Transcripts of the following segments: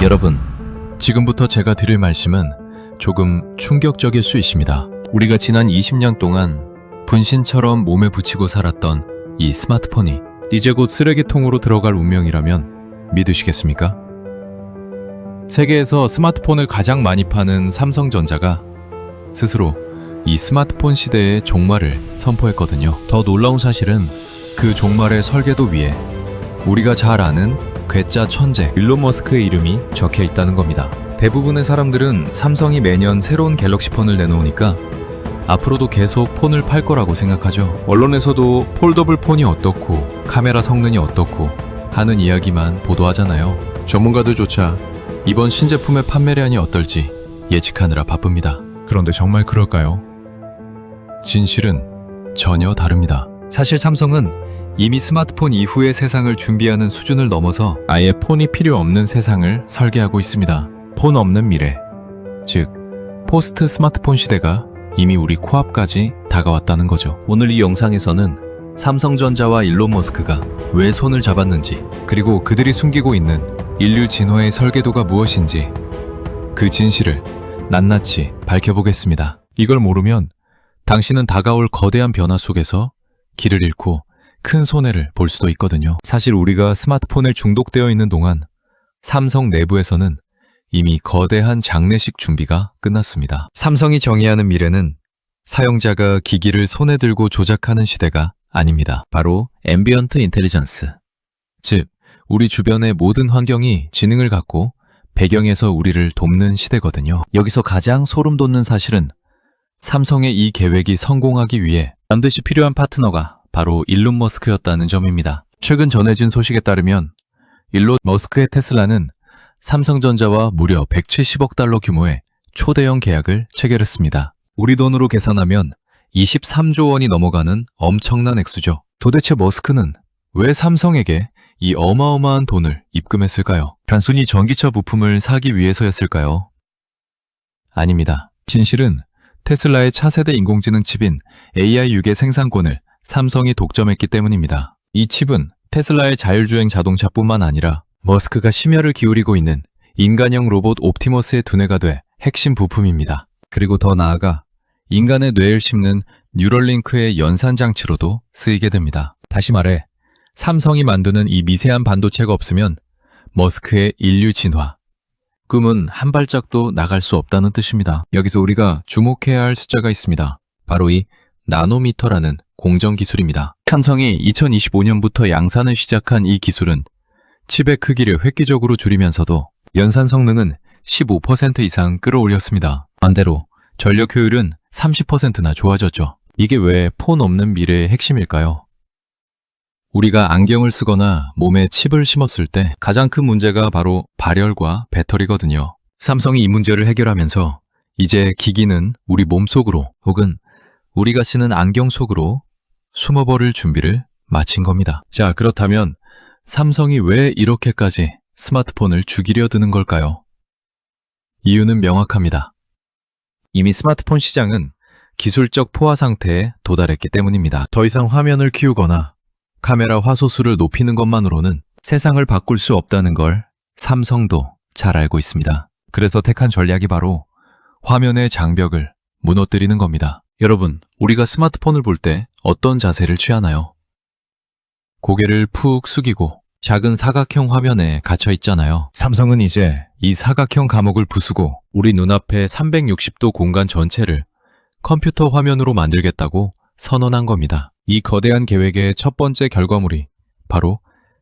여러분, 지금부터 제가 드릴 말씀은 조금 충격적일 수 있습니다. 우리가 지난 20년 동안 분신처럼 몸에 붙이고 살았던 이 스마트폰이 이제 곧 쓰레기통으로 들어갈 운명이라면 믿으시겠습니까? 세계에서 스마트폰을 가장 많이 파는 삼성전자가 스스로 이 스마트폰 시대의 종말을 선포했거든요. 더 놀라운 사실은 그 종말의 설계도 위에 우리가 잘 아는 괴짜 천재 일론 머스크의 이름이 적혀 있다는 겁니다. 대부분의 사람들은 삼성이 매년 새로운 갤럭시 폰을 내놓으니까 앞으로도 계속 폰을 팔 거라고 생각하죠. 언론에서도 폴더블 폰이 어떻고 카메라 성능이 어떻고 하는 이야기만 보도하잖아요. 전문가들조차 이번 신제품의 판매량이 어떨지 예측하느라 바쁩니다. 그런데 정말 그럴까요? 진실은 전혀 다릅니다. 사실 삼성은 이미 스마트폰 이후의 세상을 준비하는 수준을 넘어서 아예 폰이 필요 없는 세상을 설계하고 있습니다. 폰 없는 미래, 즉 포스트 스마트폰 시대가 이미 우리 코앞까지 다가왔다는 거죠. 오늘 이 영상에서는 삼성전자와 일론 머스크가 왜 손을 잡았는지, 그리고 그들이 숨기고 있는 인류 진화의 설계도가 무엇인지 그 진실을 낱낱이 밝혀보겠습니다. 이걸 모르면 당신은 다가올 거대한 변화 속에서 길을 잃고 큰 손해를 볼 수도 있거든요. 사실 우리가 스마트폰에 중독되어 있는 동안 삼성 내부에서는 이미 거대한 장례식 준비가 끝났습니다. 삼성이 정의하는 미래는 사용자가 기기를 손에 들고 조작하는 시대가 아닙니다. 바로 앰비언트 인텔리전스, 즉 우리 주변의 모든 환경이 지능을 갖고 배경에서 우리를 돕는 시대거든요. 여기서 가장 소름 돋는 사실은 삼성의 이 계획이 성공하기 위해 반드시 필요한 파트너가 바로 일론 머스크였다는 점입니다. 최근 전해진 소식에 따르면 일론 머스크의 테슬라는 삼성전자와 무려 170억 달러 규모의 초대형 계약을 체결했습니다. 우리 돈으로 계산하면 23조 원이 넘어가는 엄청난 액수죠. 도대체 머스크는 왜 삼성에게 이 어마어마한 돈을 입금했을까요? 단순히 전기차 부품을 사기 위해서였을까요? 아닙니다. 진실은 테슬라의 차세대 인공지능 칩인 AI6의 생산권을 삼성이 독점했기 때문입니다. 이 칩은 테슬라의 자율주행 자동차뿐만 아니라 머스크가 심혈을 기울이고 있는 인간형 로봇 옵티머스의 두뇌가 돼 핵심 부품입니다. 그리고 더 나아가 인간의 뇌를 심는 뉴럴링크의 연산장치로도 쓰이게 됩니다. 다시 말해 삼성이 만드는 이 미세한 반도체가 없으면 머스크의 인류 진화, 꿈은 한 발짝도 나갈 수 없다는 뜻입니다. 여기서 우리가 주목해야 할 숫자가 있습니다. 바로 이 나노미터라는 공정 기술입니다. 삼성이 2025년부터 양산을 시작한 이 기술은 칩의 크기를 획기적으로 줄이면서도 연산 성능은 15% 이상 끌어올렸습니다. 반대로 전력 효율은 30%나 좋아졌죠. 이게 왜 폰 없는 미래의 핵심일까요? 우리가 안경을 쓰거나 몸에 칩을 심었을 때 가장 큰 문제가 바로 발열과 배터리거든요. 삼성이 이 문제를 해결하면서 이제 기기는 우리 몸속으로 혹은 우리가 쓰는 안경 속으로 숨어버릴 준비를 마친 겁니다. 자, 그렇다면 삼성이 왜 이렇게까지 스마트폰을 죽이려 드는 걸까요? 이유는 명확합니다. 이미 스마트폰 시장은 기술적 포화 상태에 도달했기 때문입니다. 더 이상 화면을 키우거나 카메라 화소수를 높이는 것만으로는 세상을 바꿀 수 없다는 걸 삼성도 잘 알고 있습니다. 그래서 택한 전략이 바로 화면의 장벽을 무너뜨리는 겁니다. 여러분, 우리가 스마트폰을 볼 때 어떤 자세를 취하나요? 고개를 푹 숙이고 작은 사각형 화면에 갇혀 있잖아요. 삼성은 이제 이 사각형 감옥을 부수고 우리 눈앞의 360도 공간 전체를 컴퓨터 화면으로 만들겠다고 선언한 겁니다. 이 거대한 계획의 첫 번째 결과물이 바로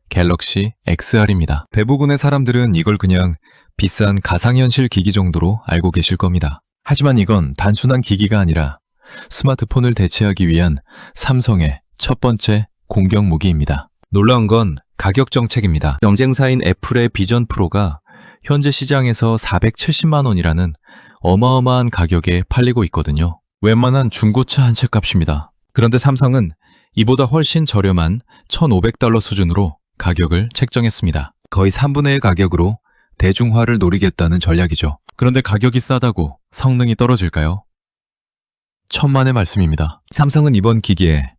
갤럭시 XR입니다. 대부분의 사람들은 이걸 그냥 비싼 가상현실 기기 정도로 알고 계실 겁니다. 하지만 이건 단순한 기기가 아니라 스마트폰을 대체하기 위한 삼성의 첫 번째 공격 무기입니다. 놀라운 건 가격 정책입니다. 경쟁사인 애플의 비전 프로가 현재 시장에서 470만 원이라는 어마어마한 가격에 팔리고 있거든요. 웬만한 중고차 한 채 값입니다. 그런데 삼성은 이보다 훨씬 저렴한 1,500달러 수준으로 가격을 책정했습니다. 거의 3분의 1 가격으로 대중화를 노리겠다는 전략이죠. 그런데 가격이 싸다고 성능이 떨어질까요? 천만의 말씀입니다. 삼성은 이번 기기에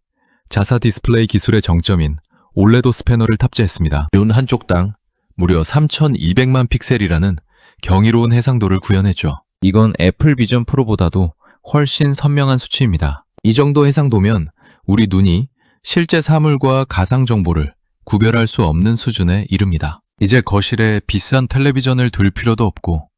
자사 디스플레이 기술의 정점인 올레도 스패너를 탑재했습니다. 눈 한쪽당 무려 3200만 픽셀이라는 경이로운 해상도를 구현했죠. 이건 애플 비전 프로보다도 훨씬 선명한 수치입니다. 이 정도 해상도면 우리 눈이 실제 사물과 가상 정보를 구별할 수 없는 수준에 이릅니다. 이제 거실에 비싼 텔레비전을 둘 필요도 없고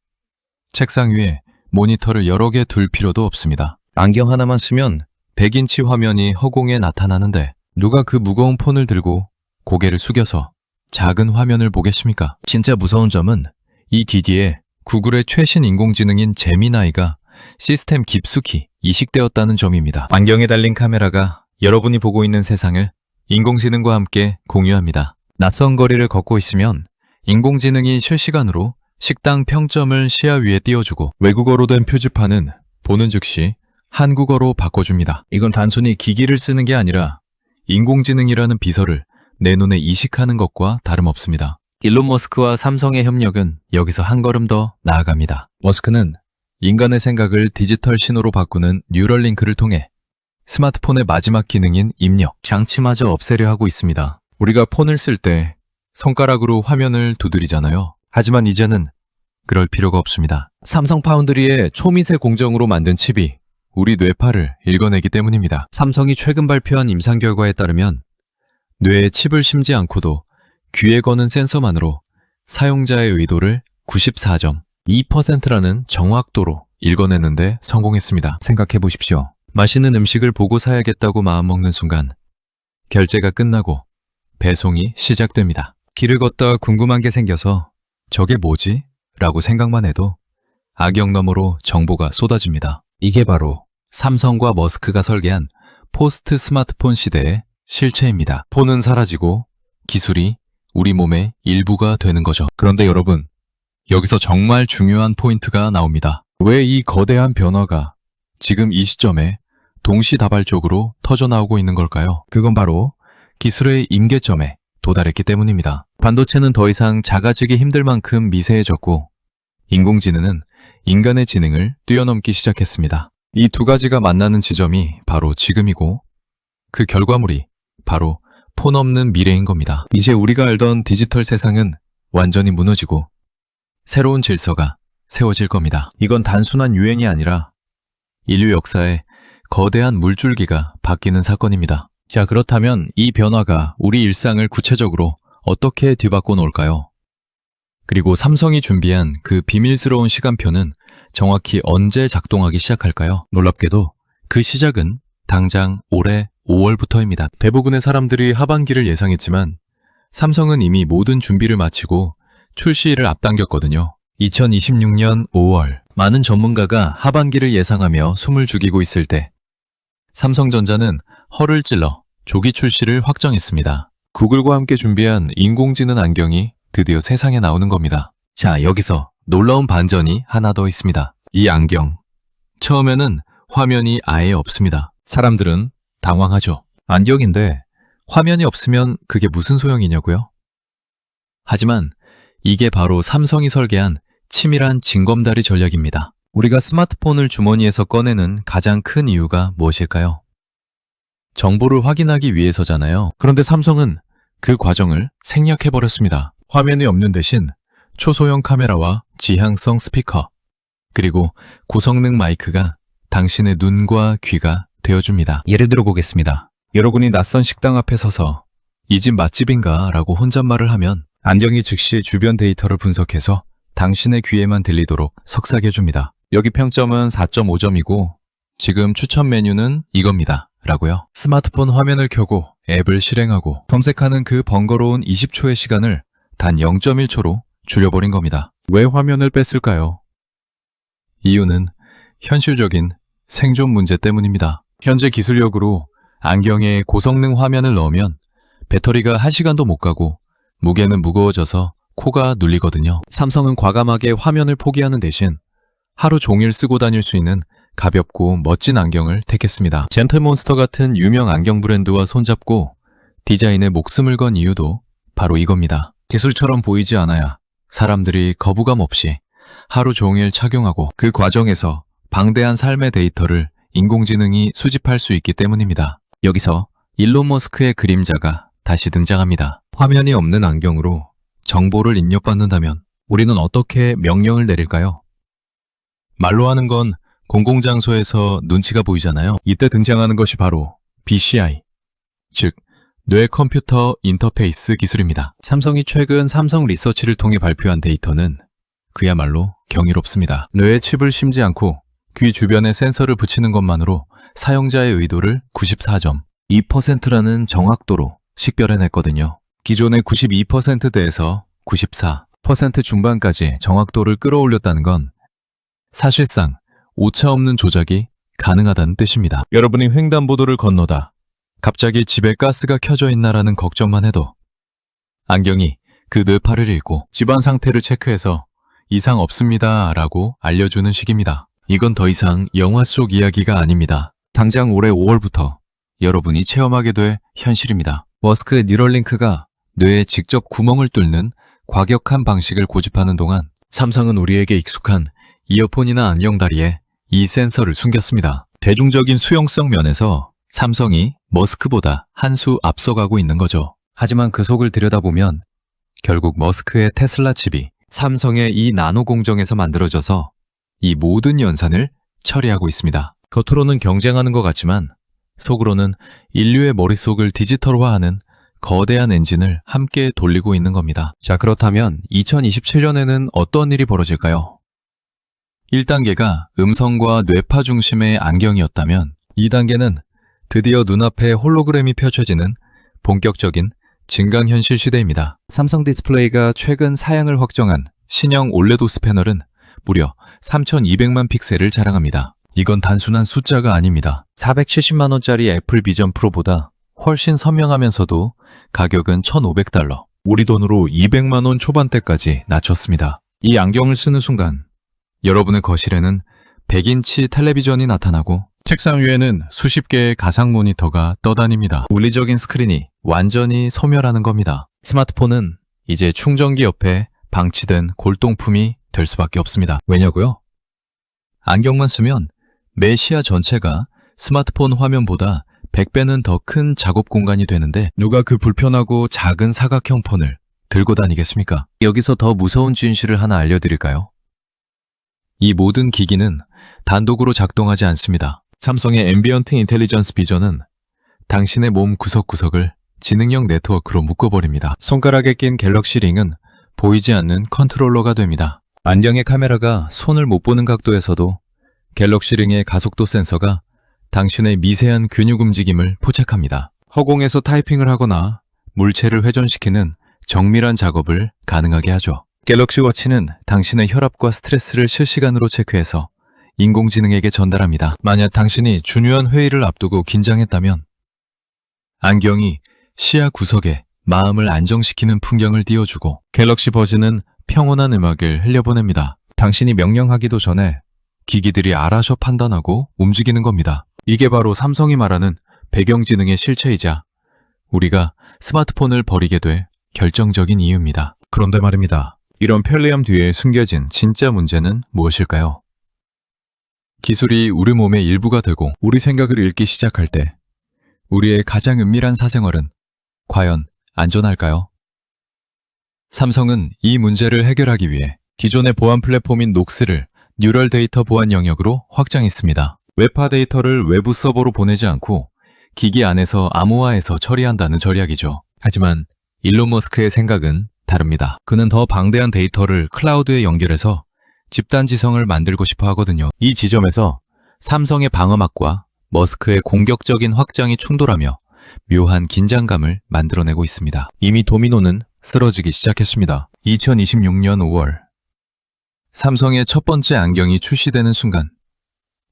책상 위에 모니터를 여러 개 둘 필요도 없습니다. 안경 하나만 쓰면 100인치 화면이 허공에 나타나는데 누가 그 무거운 폰을 들고 고개를 숙여서 작은 화면을 보겠습니까? 진짜 무서운 점은 이 기기에 구글의 최신 인공지능인 제미나이가 시스템 깊숙이 이식되었다는 점입니다. 안경에 달린 카메라가 여러분이 보고 있는 세상을 인공지능과 함께 공유합니다. 낯선 거리를 걷고 있으면 인공지능이 실시간으로 식당 평점을 시야 위에 띄워주고 외국어로 된 표지판은 보는 즉시 한국어로 바꿔줍니다. 이건 단순히 기기를 쓰는 게 아니라 인공지능이라는 비서를 내 눈에 이식하는 것과 다름없습니다. 일론 머스크와 삼성의 협력은 여기서 한 걸음 더 나아갑니다. 머스크는 인간의 생각을 디지털 신호로 바꾸는 뉴럴링크를 통해 스마트폰의 마지막 기능인 입력, 장치마저 없애려 하고 있습니다. 우리가 폰을 쓸 때 손가락으로 화면을 두드리잖아요. 하지만 이제는 그럴 필요가 없습니다. 삼성 파운드리의 초미세 공정으로 만든 칩이 우리 뇌파를 읽어내기 때문입니다. 삼성이 최근 발표한 임상 결과에 따르면 뇌에 칩을 심지 않고도 귀에 거는 센서만으로 사용자의 의도를 94.2%라는 정확도로 읽어내는데 성공했습니다. 생각해 보십시오. 맛있는 음식을 보고 사야겠다고 마음먹는 순간 결제가 끝나고 배송이 시작됩니다. 길을 걷다 궁금한 게 생겨서 저게 뭐지? 라고 생각만 해도 악영 너머로 정보가 쏟아집니다. 이게 바로 삼성과 머스크가 설계한 포스트 스마트폰 시대의 실체입니다. 폰은 사라지고 기술이 우리 몸의 일부가 되는 거죠. 그런데 여러분, 여기서 정말 중요한 포인트가 나옵니다. 왜 이 거대한 변화가 지금 이 시점에 동시다발적으로 터져나오고 있는 걸까요? 그건 바로 기술의 임계점에 도달했기 때문입니다. 반도체는 더 이상 작아지기 힘들 만큼 미세해졌고 인공지능은 인간의 지능을 뛰어넘기 시작했습니다. 이 두 가지가 만나는 지점이 바로 지금이고 그 결과물이 바로 폰 없는 미래인 겁니다. 이제 우리가 알던 디지털 세상은 완전히 무너지고 새로운 질서가 세워질 겁니다. 이건 단순한 유행이 아니라 인류 역사에 거대한 물줄기가 바뀌는 사건입니다. 자, 그렇다면 이 변화가 우리 일상을 구체적으로 어떻게 뒤바꿔 놓을까요? 그리고 삼성이 준비한 그 비밀스러운 시간표는 정확히 언제 작동하기 시작할까요? 놀랍게도 그 시작은 당장 올해 5월부터입니다. 대부분의 사람들이 하반기를 예상했지만 삼성은 이미 모든 준비를 마치고 출시일을 앞당겼거든요. 2026년 5월, 많은 전문가가 하반기를 예상하며 숨을 죽이고 있을 때 삼성전자는 허를 찔러 조기 출시를 확정했습니다. 구글과 함께 준비한 인공지능 안경이 드디어 세상에 나오는 겁니다. 자, 여기서 놀라운 반전이 하나 더 있습니다. 이 안경, 처음에는 화면이 아예 없습니다. 사람들은 당황하죠. 안경인데 화면이 없으면 그게 무슨 소용이냐고요? 하지만 이게 바로 삼성이 설계한 치밀한 징검다리 전략입니다. 우리가 스마트폰을 주머니에서 꺼내는 가장 큰 이유가 무엇일까요? 정보를 확인하기 위해서잖아요. 그런데 삼성은 그 과정을 생략해버렸습니다. 화면이 없는 대신 초소형 카메라와 지향성 스피커, 그리고 고성능 마이크가 당신의 눈과 귀가 되어줍니다. 예를 들어 보겠습니다. 여러분이 낯선 식당 앞에 서서 이 집 맛집인가? 라고 혼잣말을 하면 안경이 즉시 주변 데이터를 분석해서 당신의 귀에만 들리도록 석삭여줍니다. 여기 평점은 4.5점이고 지금 추천 메뉴는 이겁니다. 라고요. 스마트폰 화면을 켜고 앱을 실행하고 검색하는 그 번거로운 20초의 시간을 단 0.1초로 줄여버린 겁니다. 왜 화면을 뺐을까요? 이유는 현실적인 생존 문제 때문입니다. 현재 기술력으로 안경에 고성능 화면을 넣으면 배터리가 1시간도 못 가고 무게는 무거워져서 코가 눌리거든요. 삼성은 과감하게 화면을 포기하는 대신 하루 종일 쓰고 다닐 수 있는 가볍고 멋진 안경을 택했습니다. 젠틀몬스터 같은 유명 안경 브랜드와 손잡고 디자인에 목숨을 건 이유도 바로 이겁니다. 기술처럼 보이지 않아야 사람들이 거부감 없이 하루 종일 착용하고 그 과정에서 방대한 삶의 데이터를 인공지능이 수집할 수 있기 때문입니다. 여기서 일론 머스크의 그림자가 다시 등장합니다. 화면이 없는 안경으로 정보를 입력받는다면 우리는 어떻게 명령을 내릴까요? 말로 하는 건 공공장소에서 눈치가 보이잖아요. 이때 등장하는 것이 바로 BCI, 즉 뇌 컴퓨터 인터페이스 기술입니다. 삼성이 최근 삼성 리서치를 통해 발표한 데이터는 그야말로 경이롭습니다. 뇌에 칩을 심지 않고 귀 주변에 센서를 붙이는 것만으로 사용자의 의도를 94.2%라는 정확도로 식별해냈거든요. 기존의 92%대에서 94% 중반까지 정확도를 끌어올렸다는 건 사실상 오차없는 조작이 가능하다는 뜻입니다. 여러분이 횡단보도를 건너다 갑자기 집에 가스가 켜져 있나라는 걱정만 해도 안경이 그 뇌파를 읽고 집안 상태를 체크해서 이상 없습니다 라고 알려주는 식입니다. 이건 더 이상 영화 속 이야기가 아닙니다. 당장 올해 5월부터 여러분이 체험하게 될 현실입니다. 머스크의 뉴럴링크가 뇌에 직접 구멍을 뚫는 과격한 방식을 고집하는 동안 삼성은 우리에게 익숙한 이어폰이나 안경다리에 이 센서를 숨겼습니다. 대중적인 수용성 면에서 삼성이 머스크보다 한 수 앞서가고 있는 거죠. 하지만 그 속을 들여다보면 결국 머스크의 테슬라 칩이 삼성의 이 나노 공정에서 만들어져서 이 모든 연산을 처리하고 있습니다. 겉으로는 경쟁하는 것 같지만 속으로는 인류의 머릿속을 디지털화하는 거대한 엔진을 함께 돌리고 있는 겁니다. 자, 그렇다면 2027년에는 어떤 일이 벌어질까요? 1단계가 음성과 뇌파 중심의 안경이었다면 2단계는 드디어 눈앞에 홀로그램이 펼쳐지는 본격적인 증강현실 시대입니다. 삼성 디스플레이가 최근 사양을 확정한 신형 올레도스 패널은 무려 3,200만 픽셀을 자랑합니다. 이건 단순한 숫자가 아닙니다. 470만 원짜리 애플 비전 프로보다 훨씬 선명하면서도 가격은 $1,500, 우리 돈으로 200만 원 초반대까지 낮췄습니다. 이 안경을 쓰는 순간 여러분의 거실에는 100인치 텔레비전이 나타나고 책상 위에는 수십 개의 가상 모니터가 떠다닙니다. 물리적인 스크린이 완전히 소멸하는 겁니다. 스마트폰은 이제 충전기 옆에 방치된 골동품이 될 수밖에 없습니다. 왜냐고요? 안경만 쓰면 내 시야 전체가 스마트폰 화면보다 100배는 더 큰 작업 공간이 되는데 누가 그 불편하고 작은 사각형 폰을 들고 다니겠습니까? 여기서 더 무서운 진실을 하나 알려드릴까요? 이 모든 기기는 단독으로 작동하지 않습니다. 삼성의 앰비언트 인텔리전스 비전은 당신의 몸 구석구석을 지능형 네트워크로 묶어버립니다. 손가락에 낀 갤럭시 링은 보이지 않는 컨트롤러가 됩니다. 안경의 카메라가 손을 못 보는 각도에서도 갤럭시 링의 가속도 센서가 당신의 미세한 근육 움직임을 포착합니다. 허공에서 타이핑을 하거나 물체를 회전시키는 정밀한 작업을 가능하게 하죠. 갤럭시 워치는 당신의 혈압과 스트레스를 실시간으로 체크해서 인공지능에게 전달합니다. 만약 당신이 중요한 회의를 앞두고 긴장했다면 안경이 시야 구석에 마음을 안정시키는 풍경을 띄워주고 갤럭시 버즈는 평온한 음악을 흘려보냅니다. 당신이 명령하기도 전에 기기들이 알아서 판단하고 움직이는 겁니다. 이게 바로 삼성이 말하는 배경지능의 실체이자 우리가 스마트폰을 버리게 될 결정적인 이유입니다. 그런데 말입니다. 이런 편리함 뒤에 숨겨진 진짜 문제는 무엇일까요? 기술이 우리 몸의 일부가 되고 우리 생각을 읽기 시작할 때 우리의 가장 은밀한 사생활은 과연 안전할까요? 삼성은 이 문제를 해결하기 위해 기존의 보안 플랫폼인 녹스를 뉴럴 데이터 보안 영역으로 확장했습니다. 웹화 데이터를 외부 서버로 보내지 않고 기기 안에서 암호화해서 처리한다는 전략이죠. 하지만 일론 머스크의 생각은 다릅니다. 그는 더 방대한 데이터를 클라우드에 연결해서 집단지성을 만들고 싶어 하거든요. 이 지점에서 삼성의 방어막과 머스크의 공격적인 확장이 충돌하며 묘한 긴장감을 만들어내고 있습니다. 이미 도미노는 쓰러지기 시작했습니다. 2026년 5월 삼성의 첫 번째 안경이 출시되는 순간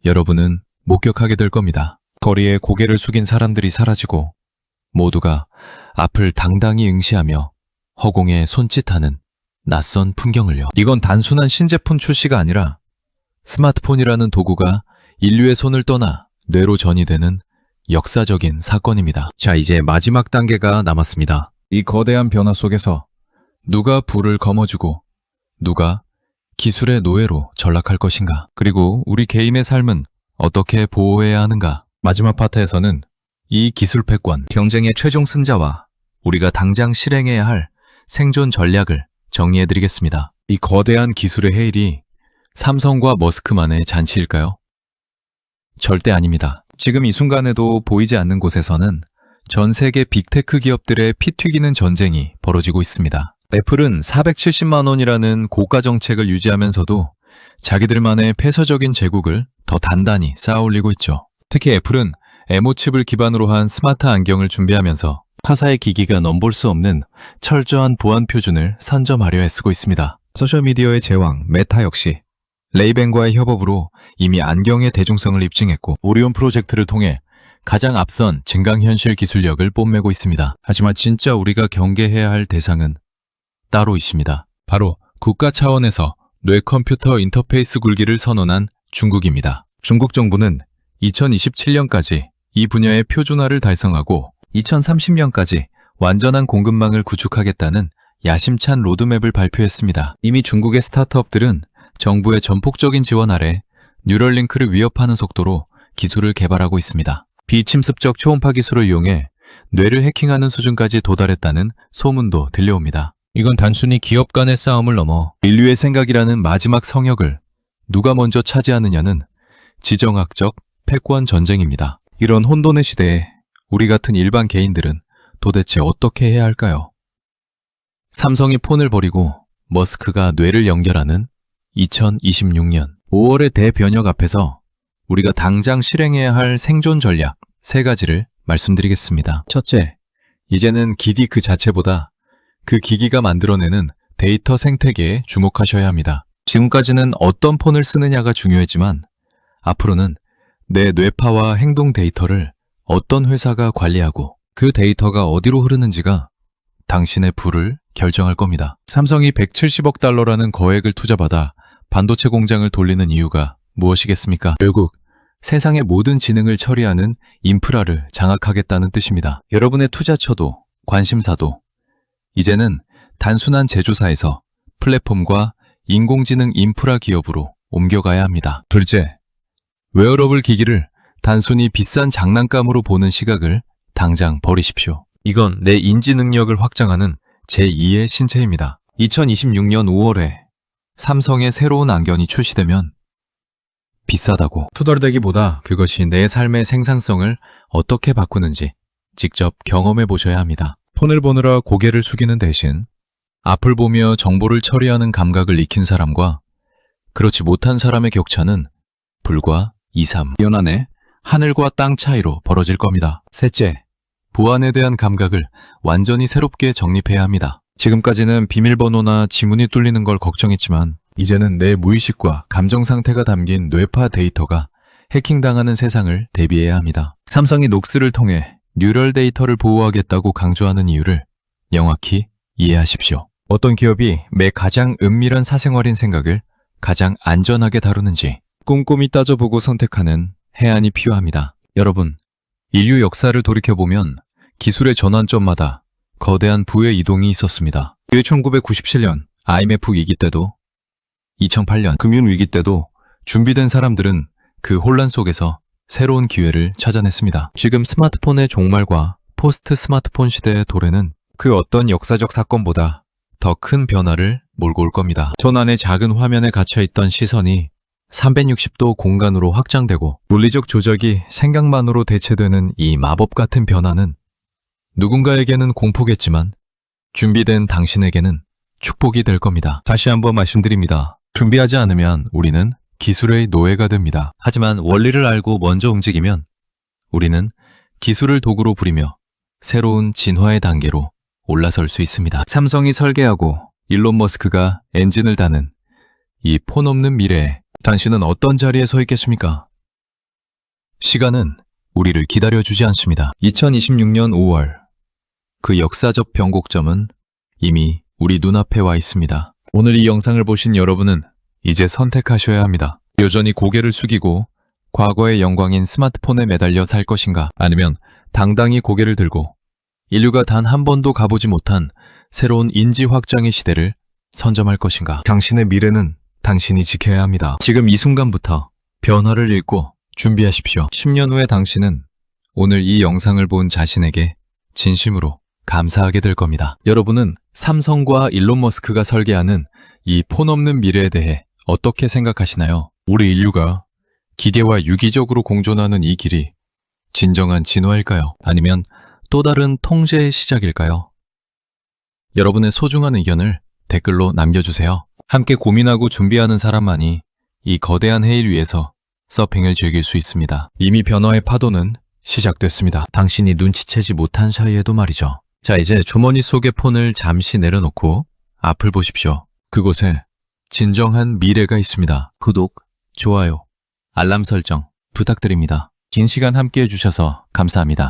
여러분은 목격하게 될 겁니다. 거리에 고개를 숙인 사람들이 사라지고 모두가 앞을 당당히 응시하며 허공에 손짓하는 낯선 풍경을요. 이건 단순한 신제품 출시가 아니라 스마트폰이라는 도구가 인류의 손을 떠나 뇌로 전이되는 역사적인 사건입니다. 자, 이제 마지막 단계가 남았습니다. 이 거대한 변화 속에서 누가 불을 거머쥐고 누가 기술의 노예로 전락할 것인가? 그리고 우리 개인의 삶은 어떻게 보호해야 하는가? 마지막 파트에서는 이 기술 패권, 경쟁의 최종 승자와 우리가 당장 실행해야 할 생존 전략을 정리해드리겠습니다. 이 거대한 기술의 해일이 삼성과 머스크만의 잔치일까요? 절대 아닙니다. 지금 이 순간에도 보이지 않는 곳에서는 전 세계 빅테크 기업들의 피 튀기는 전쟁이 벌어지고 있습니다. 애플은 470만 원이라는 고가 정책을 유지하면서도 자기들만의 폐쇄적인 제국을 더 단단히 쌓아올리고 있죠. 특히 애플은 M5칩을 기반으로 한 스마트 안경을 준비하면서 타사의 기기가 넘볼 수 없는 철저한 보안 표준을 선점하려 애쓰고 있습니다. 소셜미디어의 제왕 메타 역시 레이벤과의 협업으로 이미 안경의 대중성을 입증했고 오리온 프로젝트를 통해 가장 앞선 증강현실 기술력을 뽐내고 있습니다. 하지만 진짜 우리가 경계해야 할 대상은 따로 있습니다. 바로 국가 차원에서 뇌컴퓨터 인터페이스 굴기를 선언한 중국입니다. 중국 정부는 2027년까지 이 분야의 표준화를 달성하고 2030년까지 완전한 공급망을 구축하겠다는 야심찬 로드맵을 발표했습니다. 이미 중국의 스타트업들은 정부의 전폭적인 지원 아래 뉴럴링크를 위협하는 속도로 기술을 개발하고 있습니다. 비침습적 초음파 기술을 이용해 뇌를 해킹하는 수준까지 도달했다는 소문도 들려옵니다. 이건 단순히 기업 간의 싸움을 넘어 인류의 생각이라는 마지막 성역을 누가 먼저 차지하느냐는 지정학적 패권 전쟁입니다. 이런 혼돈의 시대에 우리 같은 일반 개인들은 도대체 어떻게 해야 할까요? 삼성이 폰을 버리고 머스크가 뇌를 연결하는 2026년 5월의 대변혁 앞에서 우리가 당장 실행해야 할 생존 전략 3가지를 말씀드리겠습니다. 첫째, 이제는 기기 그 자체보다 그 기기가 만들어내는 데이터 생태계에 주목하셔야 합니다. 지금까지는 어떤 폰을 쓰느냐가 중요했지만 앞으로는 내 뇌파와 행동 데이터를 어떤 회사가 관리하고 그 데이터가 어디로 흐르는지가 당신의 부를 결정할 겁니다. 삼성이 170억 달러라는 거액을 투자받아 반도체 공장을 돌리는 이유가 무엇이겠습니까? 결국 세상의 모든 지능을 처리하는 인프라를 장악하겠다는 뜻입니다. 여러분의 투자처도 관심사도 이제는 단순한 제조사에서 플랫폼과 인공지능 인프라 기업으로 옮겨가야 합니다. 둘째, 웨어러블 기기를 단순히 비싼 장난감으로 보는 시각을 당장 버리십시오. 이건 내 인지 능력을 확장하는 제2의 신체입니다. 2026년 5월에 삼성의 새로운 안경이 출시되면 비싸다고 투덜대기보다 그것이 내 삶의 생산성을 어떻게 바꾸는지 직접 경험해 보셔야 합니다. 폰을 보느라 고개를 숙이는 대신 앞을 보며 정보를 처리하는 감각을 익힌 사람과 그렇지 못한 사람의 격차는 불과 2, 3년 안에 하늘과 땅 차이로 벌어질 겁니다. 셋째, 보안에 대한 감각을 완전히 새롭게 정립해야 합니다. 지금까지는 비밀번호나 지문이 뚫리는 걸 걱정했지만 이제는 내 무의식과 감정 상태가 담긴 뇌파 데이터가 해킹당하는 세상을 대비해야 합니다. 삼성이 녹스를 통해 뉴럴 데이터를 보호하겠다고 강조하는 이유를 명확히 이해하십시오. 어떤 기업이 매 가장 은밀한 사생활인 생각을 가장 안전하게 다루는지 꼼꼼히 따져보고 선택하는 해안이 필요합니다. 여러분, 인류 역사를 돌이켜보면 기술의 전환점마다 거대한 부의 이동이 있었습니다. 1997년 IMF 위기 때도 2008년 금융위기 때도 준비된 사람들은 그 혼란 속에서 새로운 기회를 찾아냈습니다. 지금 스마트폰의 종말과 포스트 스마트폰 시대의 도래는 그 어떤 역사적 사건보다 더 큰 변화를 몰고 올 겁니다. 전환의 작은 화면에 갇혀있던 시선이 360도 공간으로 확장되고 물리적 조작이 생각만으로 대체되는 이 마법 같은 변화는 누군가에게는 공포겠지만 준비된 당신에게는 축복이 될 겁니다. 다시 한번 말씀드립니다. 준비하지 않으면 우리는 기술의 노예가 됩니다. 하지만 원리를 알고 먼저 움직이면 우리는 기술을 도구로 부리며 새로운 진화의 단계로 올라설 수 있습니다. 삼성이 설계하고 일론 머스크가 엔진을 다는 이 폰 없는 미래에 당신은 어떤 자리에 서 있겠습니까? 시간은 우리를 기다려주지 않습니다. 2026년 5월 그 역사적 변곡점은 이미 우리 눈앞에 와 있습니다. 오늘 이 영상을 보신 여러분은 이제 선택하셔야 합니다. 여전히 고개를 숙이고 과거의 영광인 스마트폰에 매달려 살 것인가, 아니면 당당히 고개를 들고 인류가 단 한 번도 가보지 못한 새로운 인지 확장의 시대를 선점할 것인가. 당신의 미래는 당신이 지켜야 합니다. 지금 이 순간부터 변화를 읽고 준비하십시오. 10년 후의 당신은 오늘 이 영상을 본 자신에게 진심으로 감사하게 될 겁니다. 여러분은 삼성과 일론 머스크가 설계하는 이 폰 없는 미래에 대해 어떻게 생각하시나요? 우리 인류가 기계와 유기적으로 공존하는 이 길이 진정한 진화일까요? 아니면 또 다른 통제의 시작일까요? 여러분의 소중한 의견을 댓글로 남겨주세요. 함께 고민하고 준비하는 사람만이 이 거대한 해일 위에서 서핑을 즐길 수 있습니다. 이미 변화의 파도는 시작됐습니다. 당신이 눈치채지 못한 사이에도 말이죠. 자, 이제 주머니 속의 폰을 잠시 내려놓고 앞을 보십시오. 그곳에 진정한 미래가 있습니다. 구독, 좋아요, 알람 설정 부탁드립니다. 긴 시간 함께 해주셔서 감사합니다.